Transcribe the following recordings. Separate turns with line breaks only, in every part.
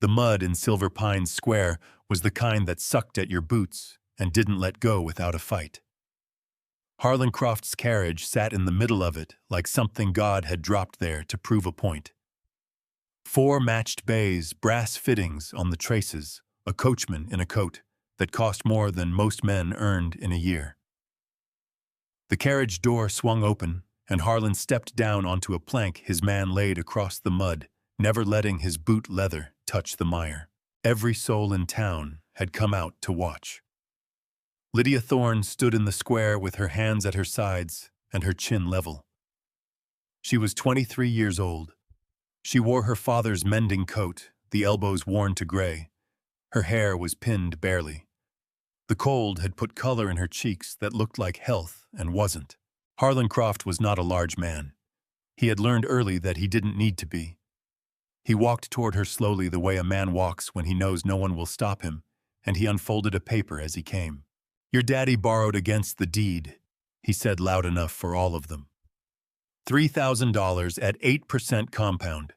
The mud in Silver Pines Square was the kind that sucked at your boots and didn't let go without a fight. Harlan Croft's carriage sat in the middle of it like something God had dropped there to prove a point. 4 matched bays, brass fittings on the traces, a coachman in a coat that cost more than most men earned in a year. The carriage door swung open, and Harlan stepped down onto a plank his man laid across the mud, never letting his boot leather touch the mire. Every soul in town had come out to watch. Lydia Thorne stood in the square with her hands at her sides and her chin level. She was 23 years old. She wore her father's mending coat, the elbows worn to gray. Her hair was pinned barely. The cold had put color in her cheeks that looked like health and wasn't. Harlan Croft was not a large man. He had learned early that he didn't need to be. He walked toward her slowly the way a man walks when he knows no one will stop him, and he unfolded a paper as he came. "Your daddy borrowed against the deed," he said loud enough for all of them. $3,000 at 8% compound.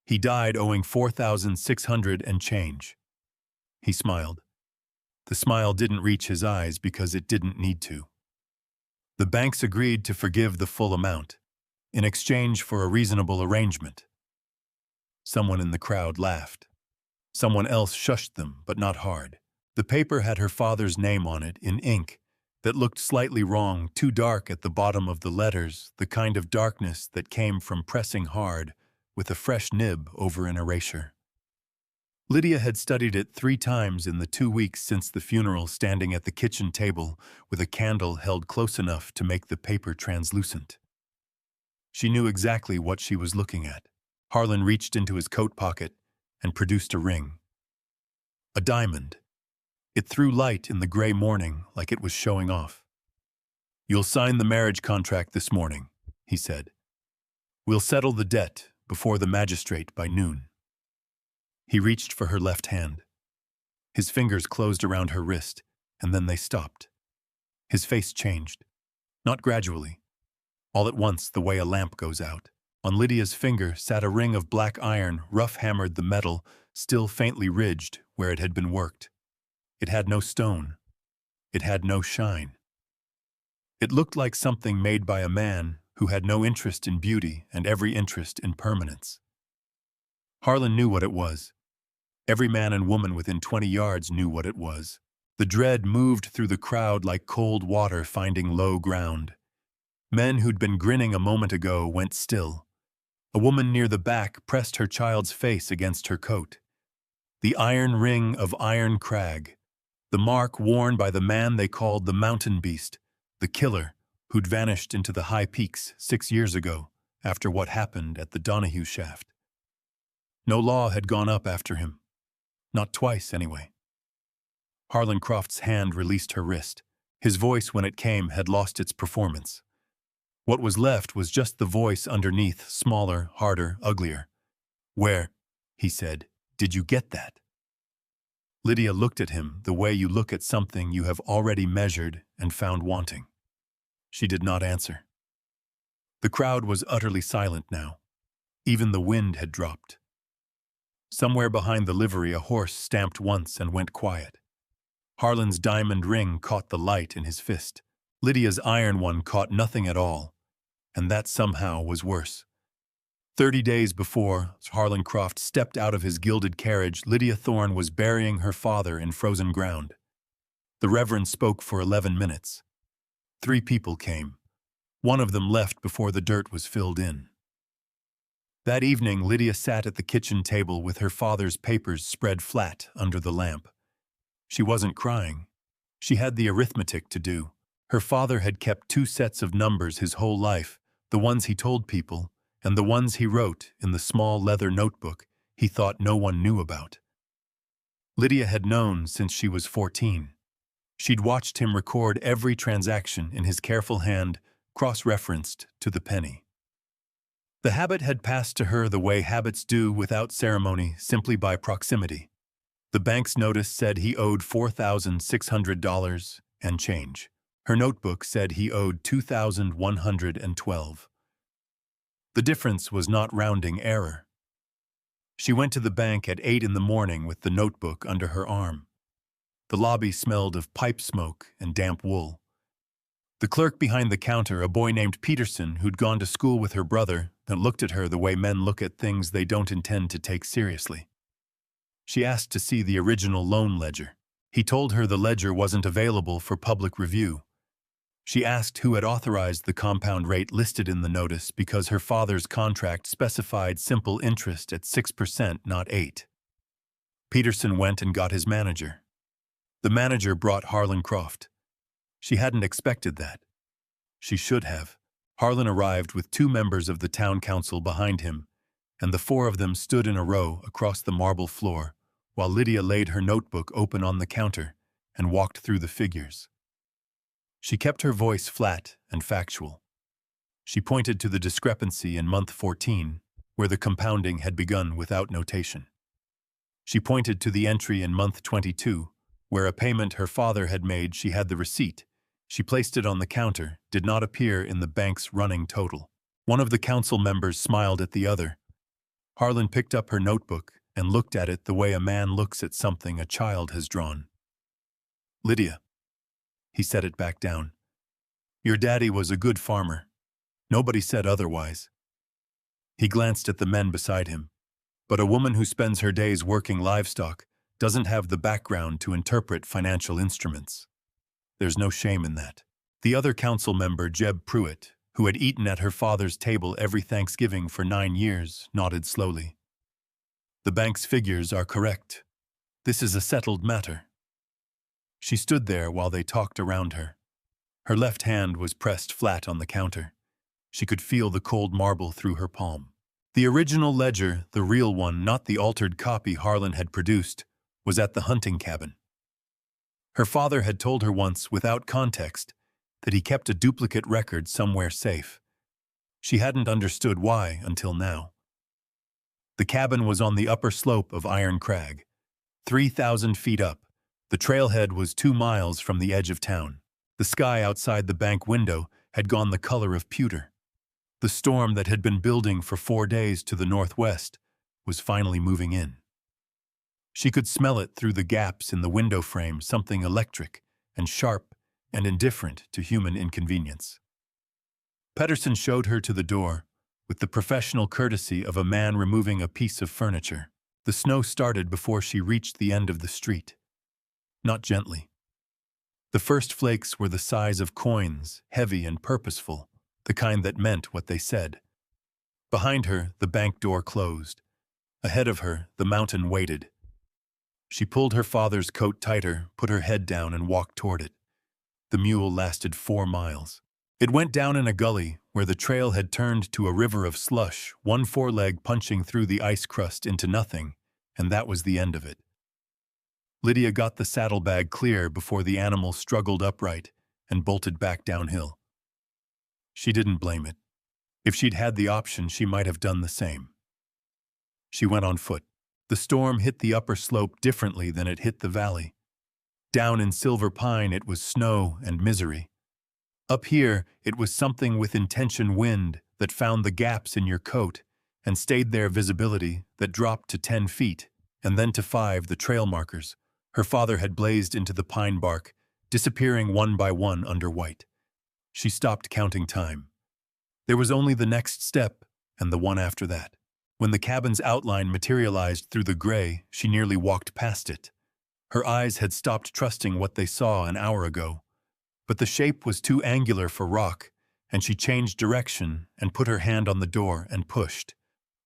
He died owing $4,600 and change. He smiled. The smile didn't reach his eyes because it didn't need to. The banks agreed to forgive the full amount, in exchange for a reasonable arrangement. Someone in the crowd laughed. Someone else shushed them, but not hard. The paper had her father's name on it in ink that looked slightly wrong, too dark at the bottom of the letters, the kind of darkness that came from pressing hard with a fresh nib over an erasure. Lydia had studied it 3 times in the 2 weeks since the funeral, standing at the kitchen table with a candle held close enough to make the paper translucent. She knew exactly what she was looking at. Harlan reached into his coat pocket and produced a ring. A diamond. It threw light in the gray morning like it was showing off. "You'll sign the marriage contract this morning," he said. "We'll settle the debt before the magistrate by noon." He reached for her left hand. His fingers closed around her wrist, and then they stopped. His face changed. Not gradually. All at once, the way a lamp goes out. On Lydia's finger sat a ring of black iron, rough-hammered, the metal still faintly ridged where it had been worked. It had no stone. It had no shine. It looked like something made by a man who had no interest in beauty and every interest in permanence. Harlan knew what it was. Every man and woman within 20 yards knew what it was. The dread moved through the crowd like cold water finding low ground. Men who'd been grinning a moment ago went still. A woman near the back pressed her child's face against her coat. The iron ring of Iron Crag, the mark worn by the man they called the Mountain Beast, the killer who'd vanished into the high peaks 6 years ago after what happened at the Donahue shaft. No law had gone up after him. Not twice, anyway. Harlan Croft's hand released her wrist. His voice, when it came, had lost its performance. What was left was just the voice underneath, smaller, harder, uglier. "Where," he said, "did you get that?" Lydia looked at him the way you look at something you have already measured and found wanting. She did not answer. The crowd was utterly silent now. Even the wind had dropped. Somewhere behind the livery a horse stamped once and went quiet. Harlan's diamond ring caught the light in his fist. Lydia's iron one caught nothing at all, and that somehow was worse. 30 days before Harlan Croft stepped out of his gilded carriage, Lydia Thorne was burying her father in frozen ground. The Reverend spoke for 11 minutes. 3 people came. One of them left before the dirt was filled in. That evening, Lydia sat at the kitchen table with her father's papers spread flat under the lamp. She wasn't crying. She had the arithmetic to do. Her father had kept 2 sets of numbers his whole life, the ones he told people, and the ones he wrote in the small leather notebook he thought no one knew about. Lydia had known since she was 14. She'd watched him record every transaction in his careful hand, cross-referenced to the penny. The habit had passed to her the way habits do, without ceremony, simply by proximity. The bank's notice said he owed $4,600 and change. Her notebook said he owed $2,112. The difference was not rounding error. She went to the bank at 8 in the morning with the notebook under her arm. The lobby smelled of pipe smoke and damp wool. The clerk behind the counter, a boy named Peterson who'd gone to school with her brother, and looked at her the way men look at things they don't intend to take seriously. She asked to see the original loan ledger. He told her the ledger wasn't available for public review. She asked who had authorized the compound rate listed in the notice because her father's contract specified simple interest at 6%, not 8. Peterson went and got his manager. The manager brought Harlan Croft. She hadn't expected that. She should have. Harlan arrived with 2 members of the town council behind him, and the 4 of them stood in a row across the marble floor, while Lydia laid her notebook open on the counter and walked through the figures. She kept her voice flat and factual. She pointed to the discrepancy in month 14, where the compounding had begun without notation. She pointed to the entry in month 22, where a payment her father had made. She had the receipt. She placed it on the counter, did not appear in the bank's running total. One of the council members smiled at the other. Harlan picked up her notebook and looked at it the way a man looks at something a child has drawn. "Lydia." He set it back down. "Your daddy was a good farmer. Nobody said otherwise." He glanced at the men beside him. But a woman who spends her days working livestock doesn't have the background to interpret financial instruments. There's no shame in that. The other council member, Jeb Pruitt, who had eaten at her father's table every Thanksgiving for 9 years, nodded slowly. "The bank's figures are correct. This is a settled matter." She stood there while they talked around her. Her left hand was pressed flat on the counter. She could feel the cold marble through her palm. The original ledger, the real one, not the altered copy Harlan had produced, was at the hunting cabin. Her father had told her once, without context, that he kept a duplicate record somewhere safe. She hadn't understood why until now. The cabin was on the upper slope of Iron Crag, 3,000 feet up. The trailhead was 2 miles from the edge of town. The sky outside the bank window had gone the color of pewter. The storm that had been building for 4 days to the northwest was finally moving in. She could smell it through the gaps in the window frame, something electric and sharp and indifferent to human inconvenience. Pedersen showed her to the door with the professional courtesy of a man removing a piece of furniture. The snow started before she reached the end of the street. Not gently. The first flakes were the size of coins, heavy and purposeful, the kind that meant what they said. Behind her, the bank door closed. Ahead of her, the mountain waited. She pulled her father's coat tighter, put her head down, and walked toward it. The mule lasted 4 miles. It went down in a gully where the trail had turned to a river of slush, one foreleg punching through the ice crust into nothing, and that was the end of it. Lydia got the saddlebag clear before the animal struggled upright and bolted back downhill. She didn't blame it. If she'd had the option, she might have done the same. She went on foot. The storm hit the upper slope differently than it hit the valley. Down in Silver Pine, it was snow and misery. Up here, it was something with intention, wind that found the gaps in your coat and stayed there, visibility that dropped to 10 feet, and then to 5, the trail markers her father had blazed into the pine bark, disappearing one by one under white. She stopped counting time. There was only the next step and the one after that. When the cabin's outline materialized through the gray, she nearly walked past it. Her eyes had stopped trusting what they saw an hour ago. But the shape was too angular for rock, and she changed direction and put her hand on the door and pushed.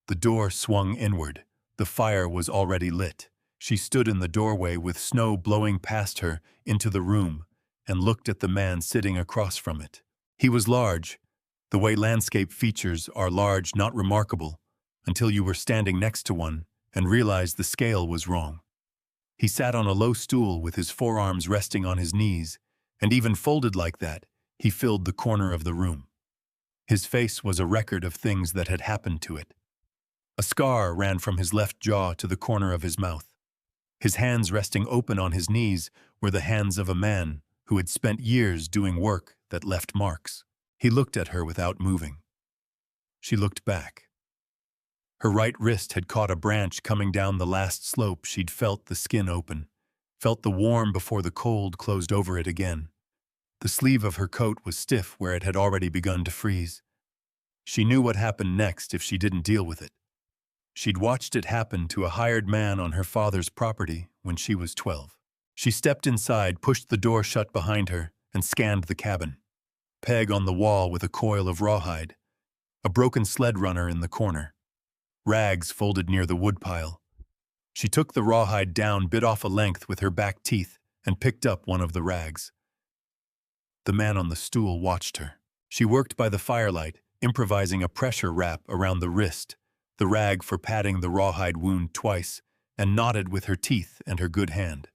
The door swung inward. The fire was already lit. She stood in the doorway with snow blowing past her into the room and looked at the man sitting across from it. He was large, the way landscape features are large, not remarkable, until you were standing next to one and realized the scale was wrong. He sat on a low stool with his forearms resting on his knees, and even folded like that, he filled the corner of the room. His face was a record of things that had happened to it. A scar ran from his left jaw to the corner of his mouth. His hands resting open on his knees were the hands of a man who had spent years doing work that left marks. He looked at her without moving. She looked back. Her right wrist had caught a branch coming down the last slope. She'd felt the skin open, felt the warm before the cold closed over it again. The sleeve of her coat was stiff where it had already begun to freeze. She knew what happened next if she didn't deal with it. She'd watched it happen to a hired man on her father's property when she was 12. She stepped inside, pushed the door shut behind her, and scanned the cabin. Peg on the wall with a coil of rawhide. A broken sled runner in the corner. Rags folded near the woodpile. She took the rawhide down, bit off a length with her back teeth, and picked up one of the rags. The man on the stool watched her. She worked by the firelight, improvising a pressure wrap around the wrist, the rag for patting the rawhide wound twice, and knotted with her teeth and her good hand.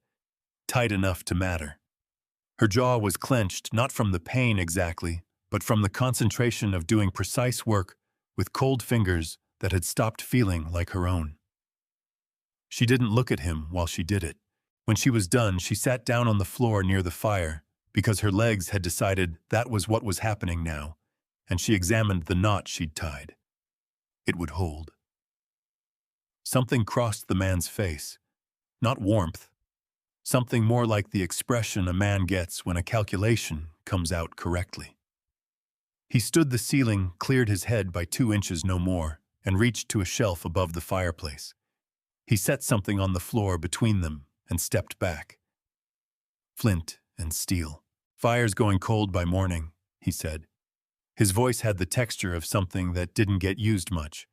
Tight enough to matter. Her jaw was clenched, not from the pain exactly, but from the concentration of doing precise work with cold fingers that had stopped feeling like her own. She didn't look at him while she did it. When she was done, she sat down on the floor near the fire, because her legs had decided that was what was happening now, and she examined the knot she'd tied. It would hold. Something crossed the man's face. Not warmth. Something more like the expression a man gets when a calculation comes out correctly. He stood the ceiling, cleared his head by 2 inches no more, and reached to a shelf above the fireplace. He set something on the floor between them and stepped back. Flint and steel. Fire's going cold by morning, he said. His voice had the texture of something that didn't get used much.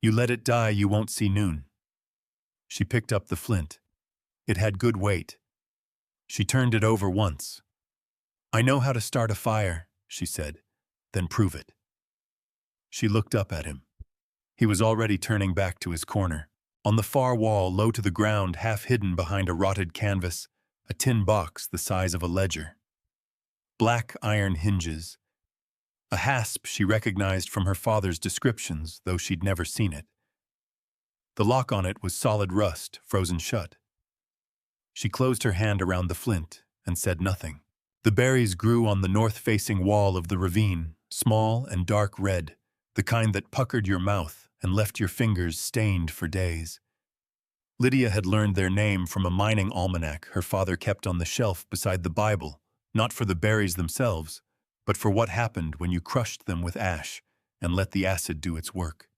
You let it die, you won't see noon. She picked up the flint. It had good weight. She turned it over once. I know how to start a fire, she said. Then prove it. She looked up at him. He was already turning back to his corner. On the far wall, low to the ground, half hidden behind a rotted canvas, a tin box the size of a ledger. Black iron hinges. A hasp she recognized from her father's descriptions, though she'd never seen it. The lock on it was solid rust, frozen shut. She closed her hand around the flint and said nothing. The berries grew on the north-facing wall of the ravine, small and dark red, the kind that puckered your mouth and left your fingers stained for days. Lydia had learned their name from a mining almanac her father kept on the shelf beside the Bible, not for the berries themselves, but for what happened when you crushed them with ash and let the acid do its work.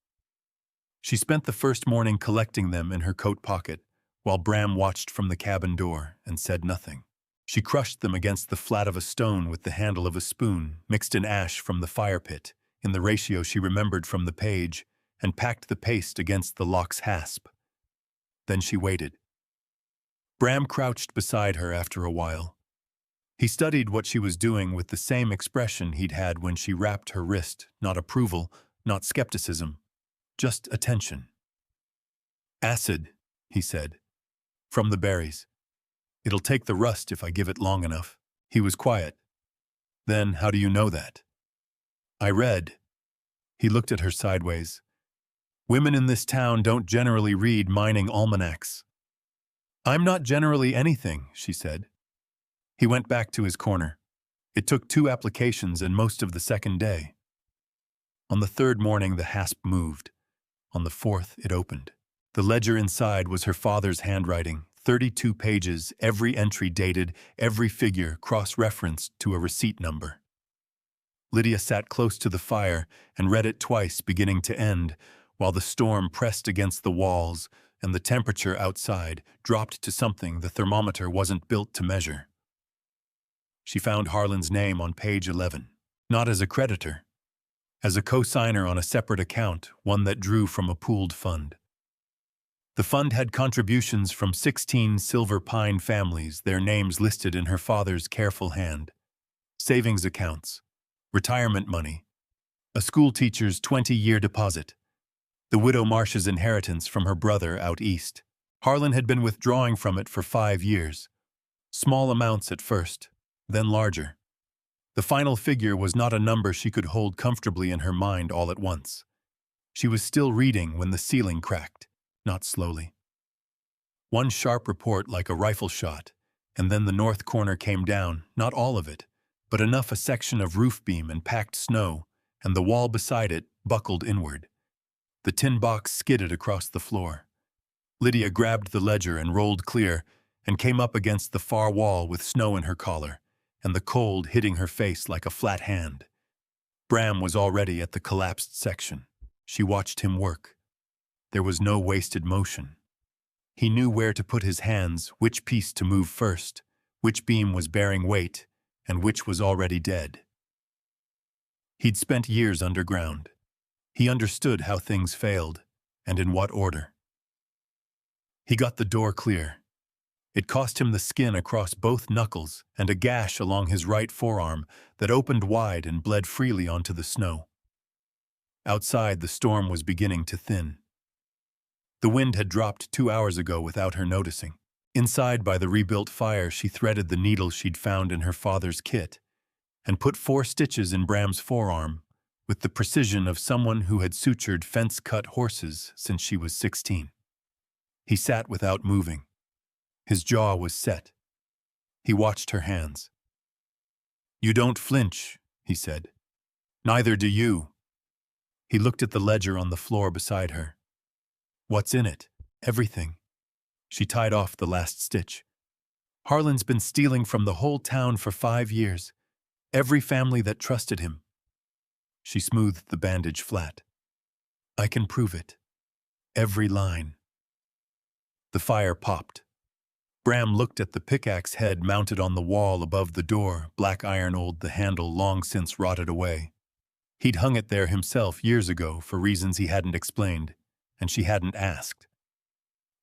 She spent the first morning collecting them in her coat pocket, while Bram watched from the cabin door and said nothing. She crushed them against the flat of a stone with the handle of a spoon, mixed in ash from the fire pit, in the ratio she remembered from the page, and packed the paste against the lock's hasp. Then she waited. Bram crouched beside her after a while. He studied what she was doing with the same expression he'd had when she wrapped her wrist, not approval, not skepticism, just attention. Acid, he said, from the berries. It'll take the rust if I give it long enough. He was quiet. Then how do you know that? I read. He looked at her sideways. Women in this town don't generally read mining almanacs. I'm not generally anything, she said. He went back to his corner. It took 2 applications and most of the second day. On the 3rd morning, the hasp moved. On the 4th, it opened. The ledger inside was her father's handwriting, 32 pages, every entry dated, every figure cross-referenced to a receipt number. Lydia sat close to the fire and read it twice, beginning to end, while the storm pressed against the walls and the temperature outside dropped to something the thermometer wasn't built to measure. She found Harlan's name on page 11, not as a creditor, as a co-signer on a separate account, one that drew from a pooled fund. The fund had contributions from 16 Silver Pine families, their names listed in her father's careful hand. Savings accounts, retirement money, a schoolteacher's 20-year deposit, the widow Marsh's inheritance from her brother out east. Harlan had been withdrawing from it for 5 years. Small amounts at first, then larger. The final figure was not a number she could hold comfortably in her mind all at once. She was still reading when the ceiling cracked, not slowly. One sharp report like a rifle shot, and then the north corner came down, not all of it, but enough a section of roof beam and packed snow, and the wall beside it buckled inward. The tin box skidded across the floor. Lydia grabbed the ledger and rolled clear, and came up against the far wall with snow in her collar, and the cold hitting her face like a flat hand. Bram was already at the collapsed section. She watched him work. There was no wasted motion. He knew where to put his hands, which piece to move first, which beam was bearing weight, and which was already dead. He'd spent years underground. He understood how things failed, and in what order. He got the door clear. It cost him the skin across both knuckles and a gash along his right forearm that opened wide and bled freely onto the snow. Outside, the storm was beginning to thin. The wind had dropped 2 hours ago without her noticing. Inside, by the rebuilt fire, she threaded the needle she'd found in her father's kit and put 4 stitches in Bram's forearm with the precision of someone who had sutured fence-cut horses since she was 16. He sat without moving. His jaw was set. He watched her hands. "You don't flinch," he said. "Neither do you." He looked at the ledger on the floor beside her. "What's in it?" "Everything." She tied off the last stitch. "Harlan's been stealing from the whole town for 5 years. Every family that trusted him." She smoothed the bandage flat. "I can prove it. Every line." The fire popped. Bram looked at the pickaxe head mounted on the wall above the door, black iron old, the handle long since rotted away. He'd hung it there himself years ago for reasons he hadn't explained, and she hadn't asked.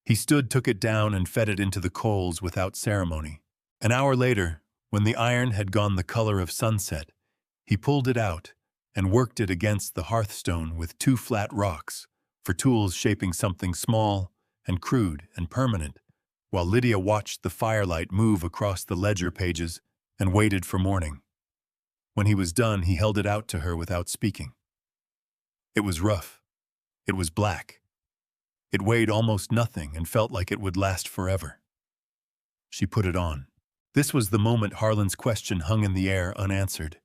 He stood, took it down, and fed it into the coals without ceremony. An hour later, when the iron had gone the color of sunset, he pulled it out and worked it against the hearthstone with 2 flat rocks for tools shaping something small and crude and permanent, while Lydia watched the firelight move across the ledger pages and waited for morning. When he was done, he held it out to her without speaking. It was rough. It was black. It weighed almost nothing and felt like it would last forever. She put it on. This was the moment Harlan's question hung in the air unanswered.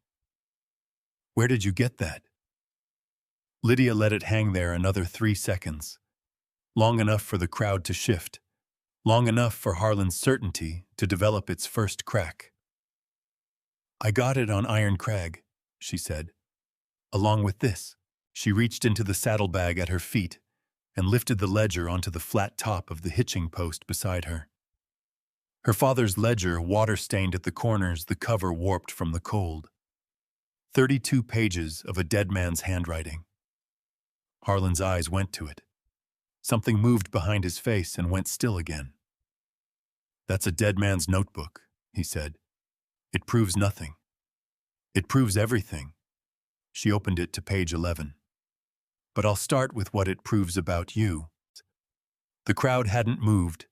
"Where did you get that?" Lydia let it hang there another 3 seconds, long enough for the crowd to shift, long enough for Harlan's certainty to develop its first crack. "I got it on Iron Crag," she said. "Along with this." She reached into the saddlebag at her feet and lifted the ledger onto the flat top of the hitching post beside her. Her father's ledger, water-stained at the corners, the cover warped from the cold. 32 pages of a dead man's handwriting. Harlan's eyes went to it. Something moved behind his face and went still again. "That's a dead man's notebook," he said. "It proves nothing. It proves everything." She opened it to page 11. "But I'll start with what it proves about you." The crowd hadn't moved.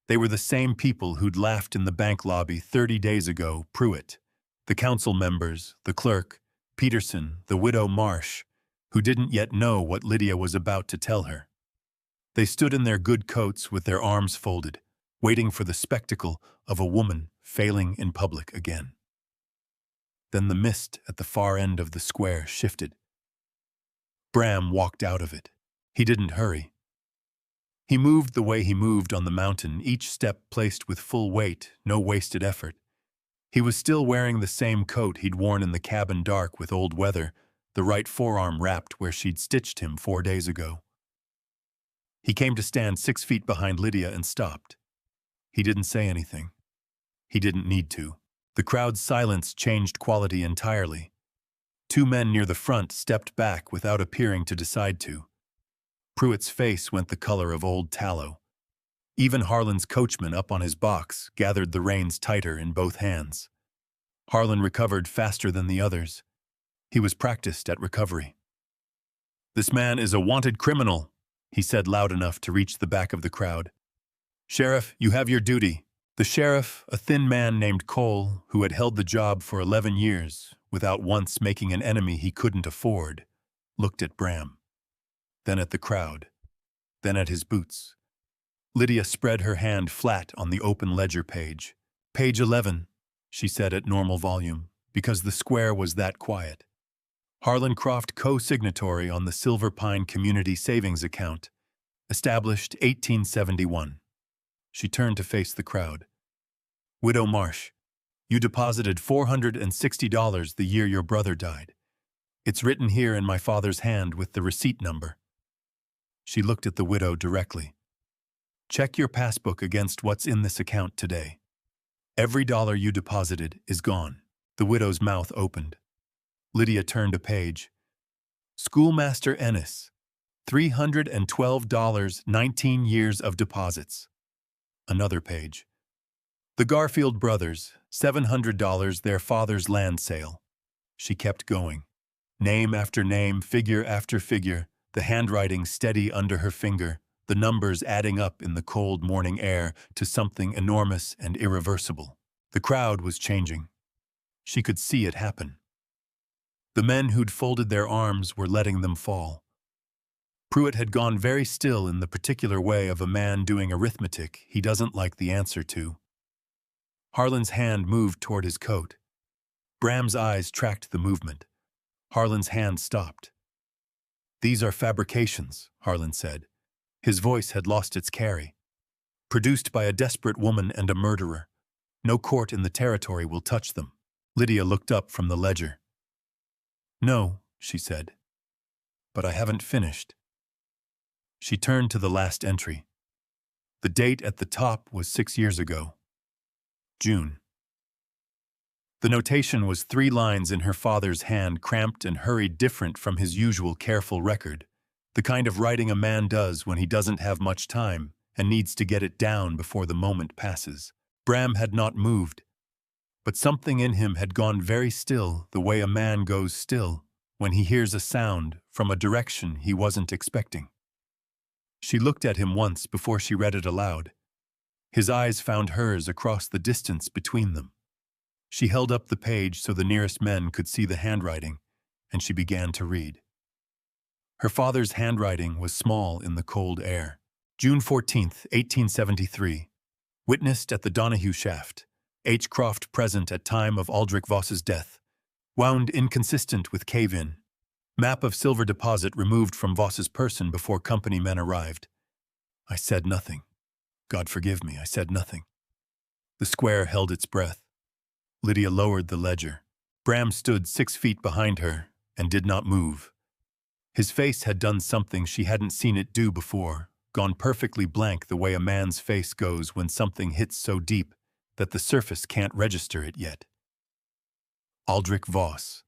They were the same people who'd laughed in the bank lobby 30 days ago: Pruitt, the council members, the clerk, Peterson, the widow Marsh, who didn't yet know what Lydia was about to tell her. They stood in their good coats with their arms folded, waiting for the spectacle of a woman failing in public again. Then the mist at the far end of the square shifted. Bram walked out of it. He didn't hurry. He moved the way he moved on the mountain, each step placed with full weight, no wasted effort. He was still wearing the same coat he'd worn in the cabin dark with old weather, the right forearm wrapped where she'd stitched him 4 days ago. He came to stand 6 feet behind Lydia and stopped. He didn't say anything. He didn't need to. The crowd's silence changed quality entirely. 2 men near the front stepped back without appearing to decide to. Pruitt's face went the color of old tallow. Even Harlan's coachman up on his box gathered the reins tighter in both hands. Harlan recovered faster than the others. He was practiced at recovery. "This man is a wanted criminal," he said loud enough to reach the back of the crowd. "Sheriff, you have your duty." The sheriff, a thin man named Cole, who had held the job for 11 years, without once making an enemy he couldn't afford, looked at Bram. Then at the crowd. Then at his boots. Lydia spread her hand flat on the open ledger page. "Page 11, she said at normal volume, because the square was that quiet. Harlan Croft, co-signatory on the Silver Pine Community Savings Account, established 1871. She turned to face the crowd. Widow Marsh, you deposited $460 the year your brother died. It's written here in my father's hand with the receipt number. She looked at the widow directly. Check your passbook against what's in this account today. Every dollar you deposited is gone. The widow's mouth opened. Lydia turned a page. Schoolmaster Ennis, $312, 19 years of deposits. Another page. The Garfield brothers, $700, their father's land sale. She kept going. Name after name, figure after figure, the handwriting steady under her finger, the numbers adding up in the cold morning air to something enormous and irreversible. The crowd was changing. She could see it happen. The men who'd folded their arms were letting them fall. Pruitt had gone very still in the particular way of a man doing arithmetic he doesn't like the answer to. Harlan's hand moved toward his coat. Bram's eyes tracked the movement. Harlan's hand stopped. These are fabrications, Harlan said. His voice had lost its carry. Produced by a desperate woman and a murderer. No court in the territory will touch them. Lydia looked up from the ledger. No, she said. But I haven't finished. She turned to the last entry. The date at the top was 6 years ago. June. The notation was 3 lines in her father's hand, cramped and hurried, different from his usual careful record, the kind of writing a man does when he doesn't have much time and needs to get it down before the moment passes. Bram had not moved, but something in him had gone very still, the way a man goes still when he hears a sound from a direction he wasn't expecting. She looked at him once before she read it aloud. His eyes found hers across the distance between them. She held up the page so the nearest men could see the handwriting, and she began to read. Her father's handwriting was small in the cold air. June 14th, 1873. Witnessed at the Donahue shaft. H. Croft present at time of Aldrich Voss's death. Wound inconsistent with cave-in. Map of silver deposit removed from Voss's person before company men arrived. I said nothing. God forgive me, I said nothing. The square held its breath. Lydia lowered the ledger. Bram stood 6 feet behind her and did not move. His face had done something she hadn't seen it do before, gone perfectly blank the way a man's face goes when something hits so deep that the surface can't register it yet. Aldrich Voss.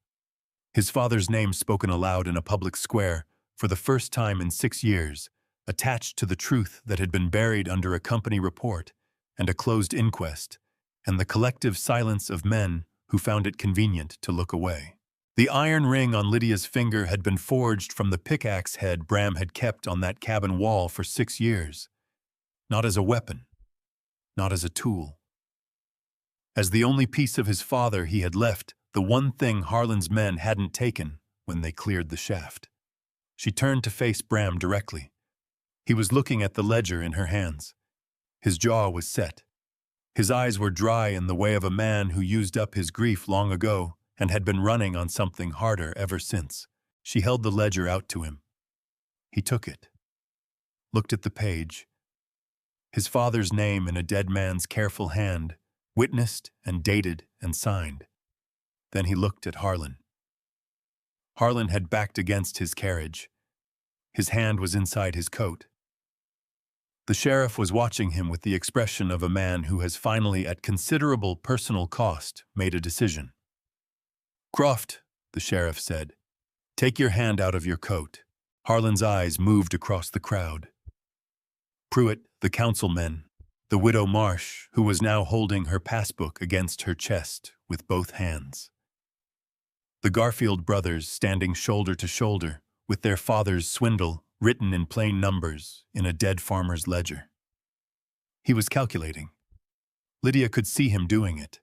His father's name spoken aloud in a public square, for the first time in 6 years, attached to the truth that had been buried under a company report and a closed inquest, and the collective silence of men who found it convenient to look away. The iron ring on Lydia's finger had been forged from the pickaxe head Bram had kept on that cabin wall for 6 years. Not as a weapon, not as a tool. As the only piece of his father he had left, the one thing Harlan's men hadn't taken when they cleared the shaft. She turned to face Bram directly. He was looking at the ledger in her hands. His jaw was set. His eyes were dry in the way of a man who used up his grief long ago and had been running on something harder ever since. She held the ledger out to him. He took it, looked at the page. His father's name in a dead man's careful hand, witnessed and dated and signed. Then he looked at Harlan. Harlan had backed against his carriage. His hand was inside his coat. The sheriff was watching him with the expression of a man who has finally, at considerable personal cost, made a decision. Croft, the sheriff said, take your hand out of your coat. Harlan's eyes moved across the crowd. Pruitt, the councilman, the widow Marsh, who was now holding her passbook against her chest with both hands. The Garfield brothers standing shoulder to shoulder, with their father's swindle written in plain numbers in a dead farmer's ledger. He was calculating. Lydia could see him doing it,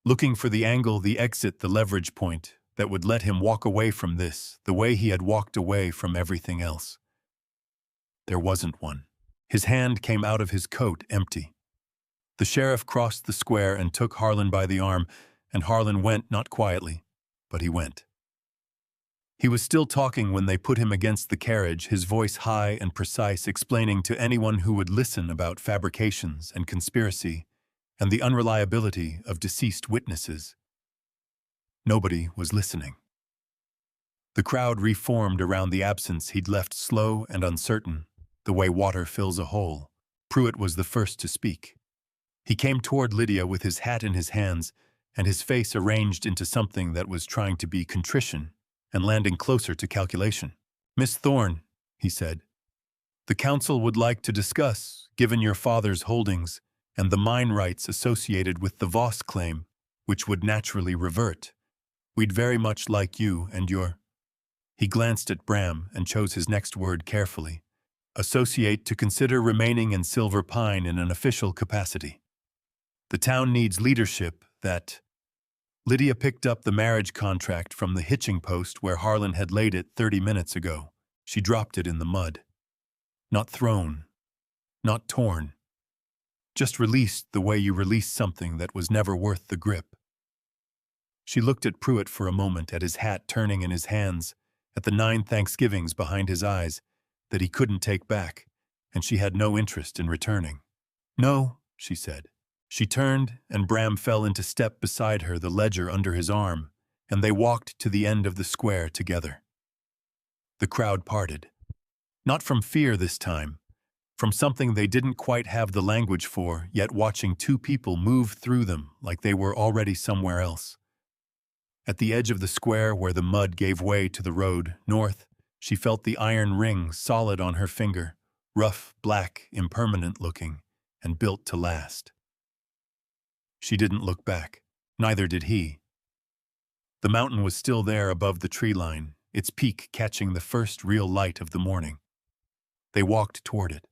looking for the angle, the exit, the leverage point that would let him walk away from this the way he had walked away from everything else. There wasn't one. His hand came out of his coat empty. The sheriff crossed the square and took Harlan by the arm, and Harlan went, not quietly, but he went. He was still talking when they put him against the carriage, his voice high and precise, explaining to anyone who would listen about fabrications and conspiracy and the unreliability of deceased witnesses. Nobody was listening. The crowd reformed around the absence he'd left slow and uncertain, the way water fills a hole. Pruitt was the first to speak. He came toward Lydia with his hat in his hands and his face arranged into something that was trying to be contrition and landing closer to calculation. "Miss Thorne," he said, "the council would like to discuss, given your father's holdings and the mine rights associated with the Voss claim, which would naturally revert. We'd very much like you and your—" He glanced at Bram and chose his next word carefully. "Associate to consider remaining in Silver Pine in an official capacity. The town needs leadership that—" Lydia picked up the marriage contract from the hitching post where Harlan had laid it 30 minutes ago. She dropped it in the mud. Not thrown. Not torn. Just released the way you release something that was never worth the grip. She looked at Pruitt for a moment, at his hat turning in his hands, at the 9 Thanksgivings behind his eyes that he couldn't take back, and she had no interest in returning. "No," she said. She turned, and Bram fell into step beside her, the ledger under his arm, and they walked to the end of the square together. The crowd parted. Not from fear this time, from something they didn't quite have the language for, yet watching 2 people move through them like they were already somewhere else. At the edge of the square where the mud gave way to the road, north, she felt the iron ring solid on her finger, rough, black, impermanent looking, and built to last. She didn't look back. Neither did he. The mountain was still there above the tree line, its peak catching the first real light of the morning. They walked toward it.